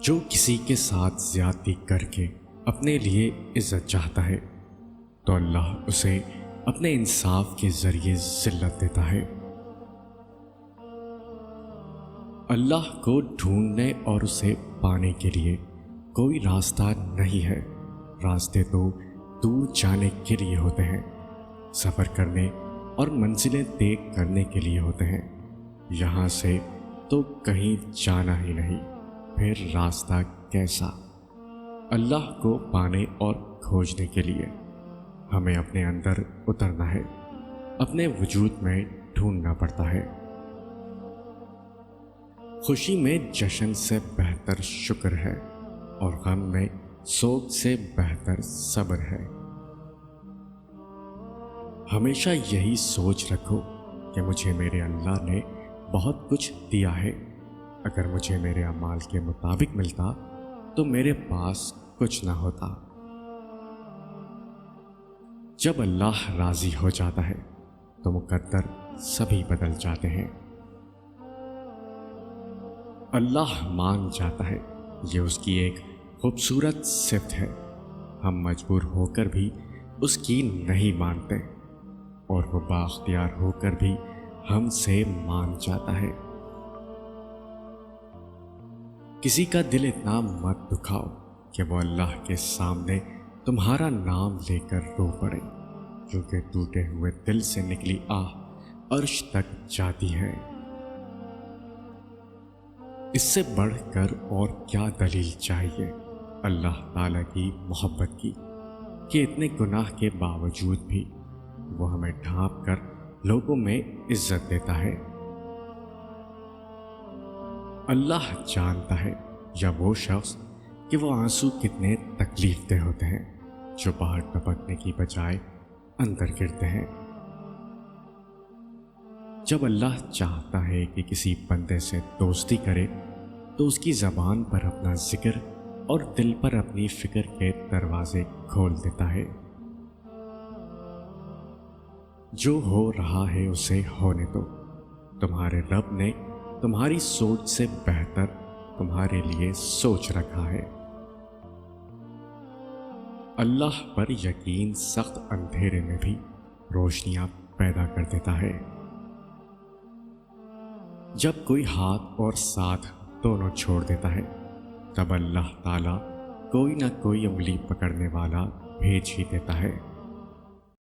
جو کسی کے ساتھ زیادتی کر کے اپنے لیے عزت چاہتا ہے تو اللہ اسے اپنے انصاف کے ذریعے ذلت دیتا ہے۔ اللہ کو ڈھونڈنے اور اسے پانے کے لیے کوئی راستہ نہیں ہے، راستے تو دور جانے کے لیے ہوتے ہیں، سفر کرنے اور منزلیں طے کرنے کے لیے ہوتے ہیں۔ یہاں سے تو کہیں جانا ہی نہیں، پھر راستہ کیسا؟ اللہ کو پانے اور کھوجنے کے لیے ہمیں اپنے اندر اترنا ہے، اپنے وجود میں ڈھونڈنا پڑتا ہے۔ خوشی میں جشن سے بہتر شکر ہے اور غم میں سوگ سے بہتر صبر ہے۔ ہمیشہ یہی سوچ رکھو کہ مجھے میرے اللہ نے بہت کچھ دیا ہے، اگر مجھے میرے اعمال کے مطابق ملتا تو میرے پاس کچھ نہ ہوتا۔ جب اللہ راضی ہو جاتا ہے تو مقدر سبھی بدل جاتے ہیں۔ اللہ مان جاتا ہے، یہ اس کی ایک خوبصورت صفت ہے۔ ہم مجبور ہو کر بھی اس کی نہیں مانتے اور وہ بااختیار ہو کر بھی ہم سے مان جاتا ہے۔ کسی کا دل اتنا مت دکھاؤ کہ وہ اللہ کے سامنے تمہارا نام لے کر رو پڑے، کیونکہ ٹوٹے ہوئے دل سے نکلی آہ عرش تک جاتی ہے۔ اس سے بڑھ کر اور کیا دلیل چاہیے اللہ تعالیٰ کی محبت کی کہ اتنے گناہ کے باوجود بھی وہ ہمیں ڈھانپ کر لوگوں میں عزت دیتا ہے۔ اللہ جانتا ہے یا وہ شخص کہ وہ آنسو کتنے تکلیف دہ ہوتے ہیں جو باہر ٹپکنے کی بجائے اندر گرتے ہیں۔ جب اللہ چاہتا ہے کہ کسی بندے سے دوستی کرے تو اس کی زبان پر اپنا ذکر اور دل پر اپنی فکر کے دروازے کھول دیتا ہے۔ جو ہو رہا ہے اسے ہونے دو، تمہارے رب نے تمہاری سوچ سے بہتر تمہارے لیے سوچ رکھا ہے۔ اللہ پر یقین سخت اندھیرے میں بھی روشنیاں پیدا کر دیتا ہے۔ جب کوئی ہاتھ اور ساتھ دونوں چھوڑ دیتا ہے تب اللہ تعالیٰ کوئی نہ کوئی انگلی پکڑنے والا بھیج ہی دیتا ہے۔